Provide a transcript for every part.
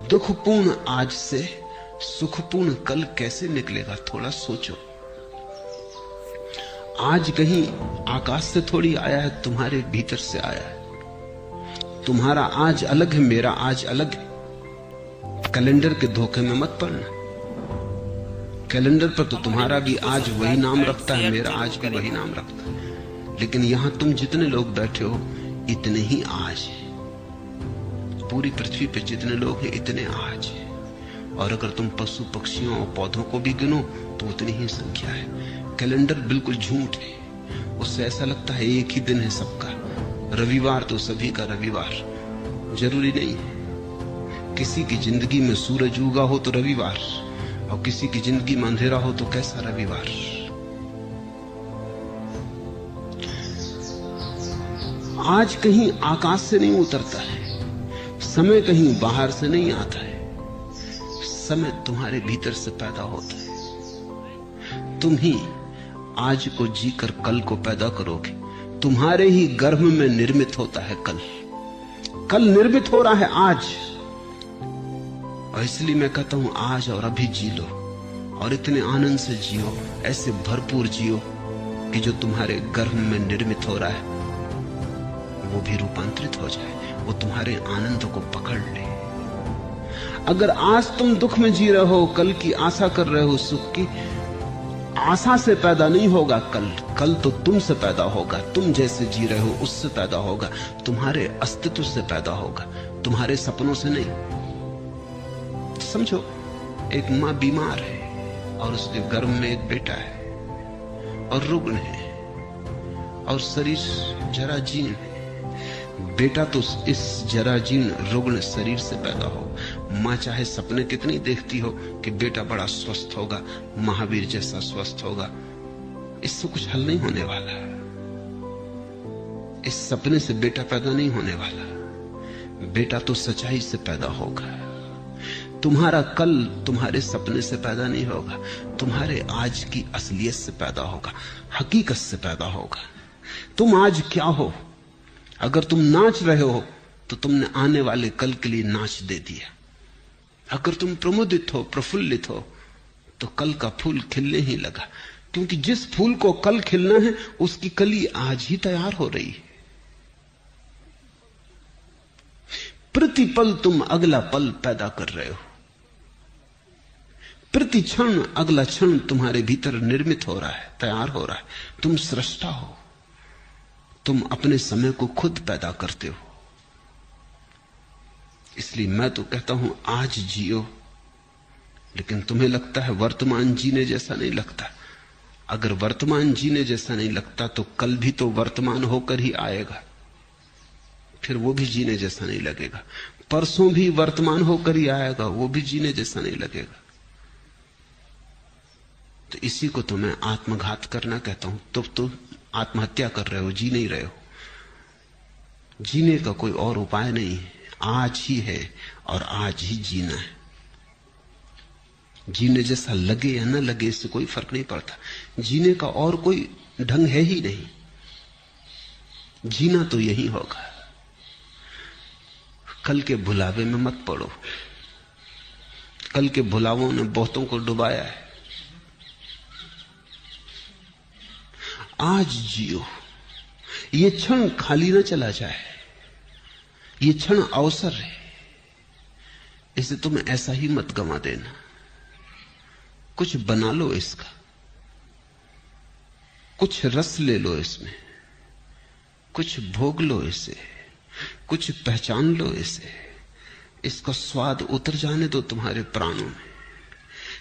दुखपूर्ण आज से सुखपूर्ण कल कैसे निकलेगा, थोड़ा सोचो। आज कहीं आकाश से थोड़ी आया है, तुम्हारे भीतर से आया है। तुम्हारा आज अलग है, मेरा आज अलग है। कैलेंडर के धोखे में मत पड़ना। कैलेंडर पर तो तुम्हारा भी आज वही नाम रखता है, मेरा आज भी वही नाम रखता है, लेकिन यहां तुम जितने लोग बैठे हो इतने ही आज है। पूरी पृथ्वी पे जितने लोग हैं इतने आज है। और अगर तुम पशु पक्षियों और पौधों को भी गिनो तो उतनी ही संख्या है। कैलेंडर बिल्कुल झूठ है। उससे ऐसा लगता है एक ही दिन है सबका। रविवार तो सभी का रविवार जरूरी नहीं है। किसी की जिंदगी में सूरज उगा हो तो रविवार, और किसी की जिंदगी में अंधेरा हो तो कैसा रविवार। आज कहीं आकाश से नहीं उतरता है, समय कहीं बाहर से नहीं आता है। समय तुम्हारे भीतर से पैदा होता है। तुम ही आज को जीकर कल को पैदा करोगे। तुम्हारे ही गर्भ में निर्मित होता है कल। कल निर्मित हो रहा है आज। और इसलिए मैं कहता हूं आज और अभी जी लो, और इतने आनंद से जियो, ऐसे भरपूर जियो कि जो तुम्हारे गर्भ में निर्मित हो रहा है वो भी रूपांतरित हो जाए, वो तुम्हारे आनंद को पकड़ ले। अगर आज तुम दुख में जी रहे हो, कल की आशा कर रहे हो सुख की, आशा से पैदा नहीं होगा कल। कल तो तुमसे पैदा होगा। तुम जैसे जी रहे हो उससे पैदा होगा, तुम्हारे अस्तित्व से पैदा होगा, तुम्हारे सपनों से नहीं। समझो, एक मां बीमार है और उसके गर्भ में एक बेटा है और रुग्ण है और शरीर जराजीर्ण है। बेटा तो इस जराजीर्ण रुग्ण शरीर से पैदा हो। मां चाहे सपने कितनी देखती हो कि बेटा बड़ा स्वस्थ होगा, महावीर जैसा स्वस्थ होगा, इससे कुछ हल नहीं होने वाला। इस सपने से बेटा पैदा नहीं होने वाला। बेटा तो सच्चाई से पैदा होगा। तुम्हारा कल तुम्हारे सपने से पैदा नहीं होगा, तुम्हारे आज की असलियत से पैदा होगा, हकीकत से पैदा होगा। तुम आज क्या हो? अगर तुम नाच रहे हो तो तुमने आने वाले कल के लिए नाच दे दिया। अगर तुम प्रमुदित हो, प्रफुल्लित हो, तो कल का फूल खिलने ही लगा, क्योंकि जिस फूल को कल खिलना है उसकी कली आज ही तैयार हो रही है। प्रतिपल तुम अगला पल पैदा कर रहे हो। प्रति क्षण अगला क्षण तुम्हारे भीतर निर्मित हो रहा है, तैयार हो रहा है। तुम सृष्टा हो। तुम अपने समय को खुद पैदा करते हो। इसलिए मैं तो कहता हूं आज जियो, लेकिन तुम्हें लगता है वर्तमान जीने जैसा नहीं लगता। अगर वर्तमान जीने जैसा नहीं लगता तो कल भी तो वर्तमान होकर ही आएगा, फिर वो भी जीने जैसा नहीं लगेगा। परसों भी वर्तमान होकर ही आएगा, वो भी जीने जैसा नहीं लगेगा। तो इसी को तो मैं आत्मघात करना कहता हूं। तो आत्महत्या कर रहे हो, जी नहीं रहे हो। जीने का कोई और उपाय नहीं है, आज ही है और आज ही जीना है। जीने जैसा लगे या न लगे इससे कोई फर्क नहीं पड़ता। जीने का और कोई ढंग है ही नहीं। जीना तो यही होगा। कल के भुलावे में मत पड़ो। कल के भुलावों ने बहुतों को डुबाया है। आज जियो। ये क्षण खाली ना चला जाए। ये क्षण अवसर है, इसे तुम ऐसा ही मत गंवा देना। कुछ बना लो इसका, कुछ रस ले लो इसमें, कुछ भोग लो इसे, कुछ पहचान लो इसे। इसका स्वाद उतर जाने दो तुम्हारे प्राणों में।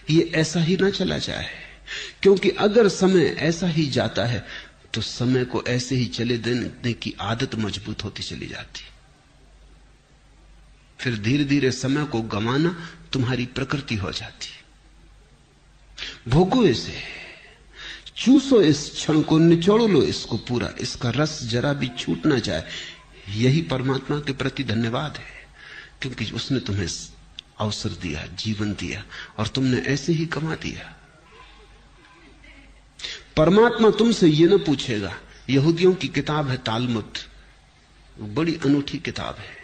ये ऐसा ही ना चला जाए, क्योंकि अगर समय ऐसा ही जाता है तो समय को ऐसे ही चले देने की आदत मजबूत होती चली जाती। फिर धीरे धीरे समय को गंवाना तुम्हारी प्रकृति हो जाती। भोगो इसे, चूसो इस क्षण को, निचोड़ लो इसको पूरा। इसका रस जरा भी छूट ना जाए। यही परमात्मा के प्रति धन्यवाद है, क्योंकि उसने तुम्हें अवसर दिया, जीवन दिया, और तुमने ऐसे ही गंवा दिया। परमात्मा तुमसे ये न पूछेगा। यहूदियों की किताब है तालमुद, बड़ी अनूठी किताब है।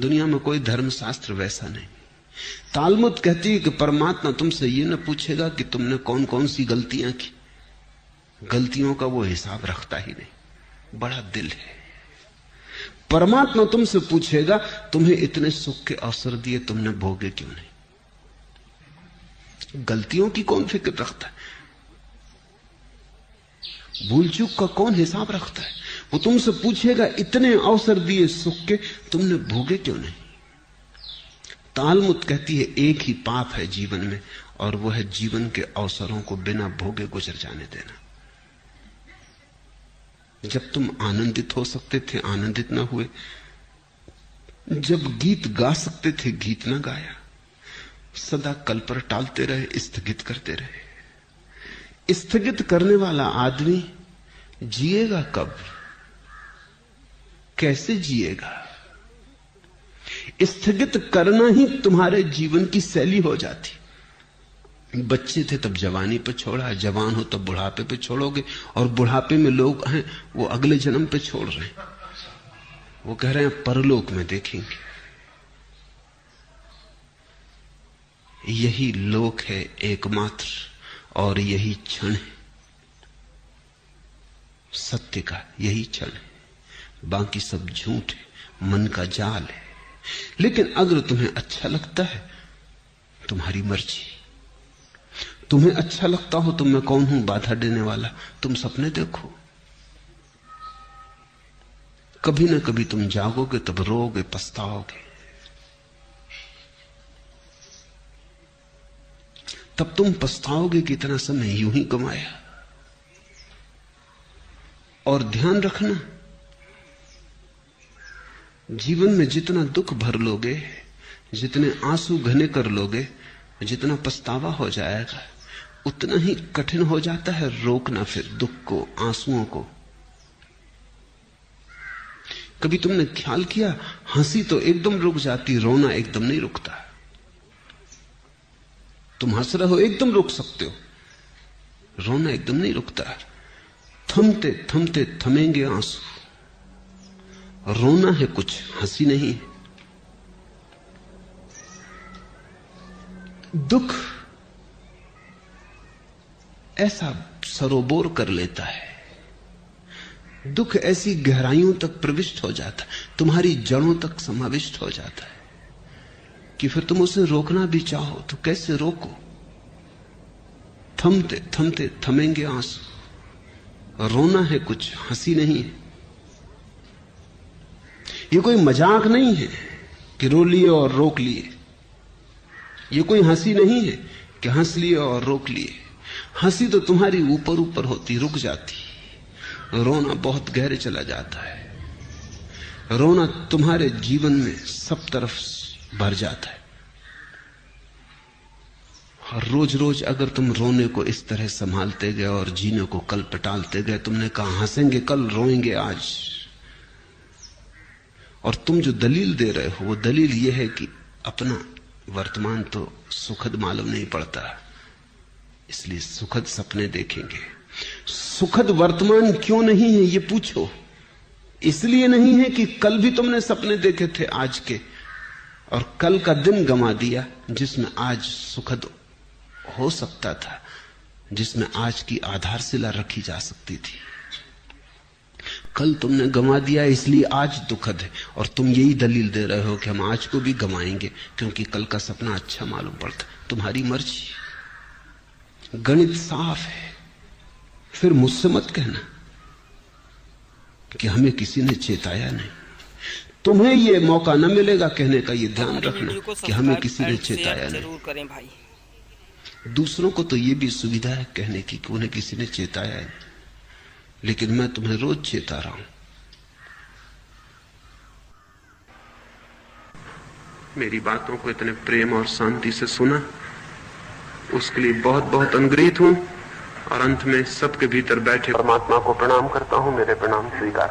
दुनिया में कोई धर्मशास्त्र वैसा नहीं। तालमुद कहती है कि परमात्मा तुमसे ये न पूछेगा कि तुमने कौन कौन सी गलतियां की, गलतियों का वो हिसाब रखता ही नहीं, बड़ा दिल है। परमात्मा तुमसे पूछेगा तुम्हें इतने सुख के अवसर दिए, तुमने भोगे क्यों नहीं? गलतियों की कौन फिक्र रखता है? भूल चूक का कौन हिसाब रखता है? वो तुमसे पूछेगा इतने अवसर दिए सुख के, तुमने भोगे क्यों नहीं? तालमुद कहती है एक ही पाप है जीवन में, और वो है जीवन के अवसरों को बिना भोगे गुजर जाने देना। जब तुम आनंदित हो सकते थे आनंदित ना हुए, जब गीत गा सकते थे गीत ना गाया, सदा कल पर टालते रहे, स्थगित करते रहे। स्थगित करने वाला आदमी जिएगा कब, कैसे जिएगा? स्थगित करना ही तुम्हारे जीवन की शैली हो जाती। बच्चे थे तब जवानी पे छोड़ा, जवान हो तब बुढ़ापे पे छोड़ोगे, और बुढ़ापे में लोग हैं वो अगले जन्म पे छोड़ रहे हैं, वो कह रहे हैं परलोक में देखेंगे। यही लोक है एकमात्र, और यही क्षण है सत्य का, यही क्षण है, बाकी सब झूठ है, मन का जाल है। लेकिन अगर तुम्हें अच्छा लगता है, तुम्हारी मर्जी। तुम्हें अच्छा लगता हो तो मैं कौन हूं बाधा देने वाला? तुम सपने देखो, कभी ना कभी तुम जागोगे, तब रोओगे, पछताओगे। तब तुम पछताओगे कि इतना समय यूं ही गंवाया। और ध्यान रखना, जीवन में जितना दुख भर लोगे, जितने आंसू घने कर लोगे, जितना पछतावा हो जाएगा, उतना ही कठिन हो जाता है रोकना फिर दुख को, आंसुओं को। कभी तुमने ख्याल किया, हंसी तो एकदम रुक जाती, रोना एकदम नहीं रुकता। तुम हंस रहे हो एकदम रुक सकते हो, रोना एकदम नहीं रुकता। थमते थमते थमेंगे आंसू। रोना है कुछ, हंसी नहीं है। दुख ऐसा सरोबोर कर लेता है, दुख ऐसी गहराइयों तक प्रविष्ट हो जाता है, तुम्हारी जड़ों तक समाविष्ट हो जाता है कि फिर तुम उसे रोकना भी चाहो तो कैसे रोको। थमते थमते थमेंगे आंसू। रोना है कुछ, हंसी नहीं है। ये कोई मजाक नहीं है कि रो लिए और रोक लिए। ये कोई हंसी नहीं है कि हंस लिए और रोक लिए। हंसी तो तुम्हारी ऊपर ऊपर होती, रुक जाती। रोना बहुत गहरे चला जाता है। रोना तुम्हारे जीवन में सब तरफ भर जाता है। और रोज रोज अगर तुम रोने को इस तरह संभालते गए और जीने को कल पे टालते गए, तुमने कहा हंसेंगे कल, रोएंगे आज, और तुम जो दलील दे रहे हो वो दलील ये है कि अपना वर्तमान तो सुखद मालूम नहीं पड़ता, इसलिए सुखद सपने देखेंगे। सुखद वर्तमान क्यों नहीं है ये पूछो। इसलिए नहीं है कि कल भी तुमने सपने देखे थे आज के, और कल का दिन गंवा दिया जिसमें आज सुखद हो सकता था, जिसमें आज की आधारशिला रखी जा सकती थी। कल तुमने गंवा दिया इसलिए आज दुखद है, और तुम यही दलील दे रहे हो कि हम आज को भी गंवाएंगे क्योंकि कल का सपना अच्छा मालूम पड़ता। तुम्हारी मर्जी, गणित साफ है। फिर मुझसे मत कहना कि हमें किसी ने चेताया नहीं। तुम्हें यह मौका न मिलेगा कहने का, ये ध्यान रखना कि हमें किसी ने चेताया नहीं। जरूर करें भाई। दूसरों को तो यह भी सुविधा है कहने की कि उन्हें किसी ने चेताया है, लेकिन मैं तुम्हें रोज चेता रहा हूं। मेरी बातों को इतने प्रेम और शांति से सुना, उसके लिए बहुत बहुत अनुग्रहित हूं। और अंत में सबके भीतर बैठे परमात्मा को प्रणाम करता हूं। मेरे प्रणाम स्वीकार।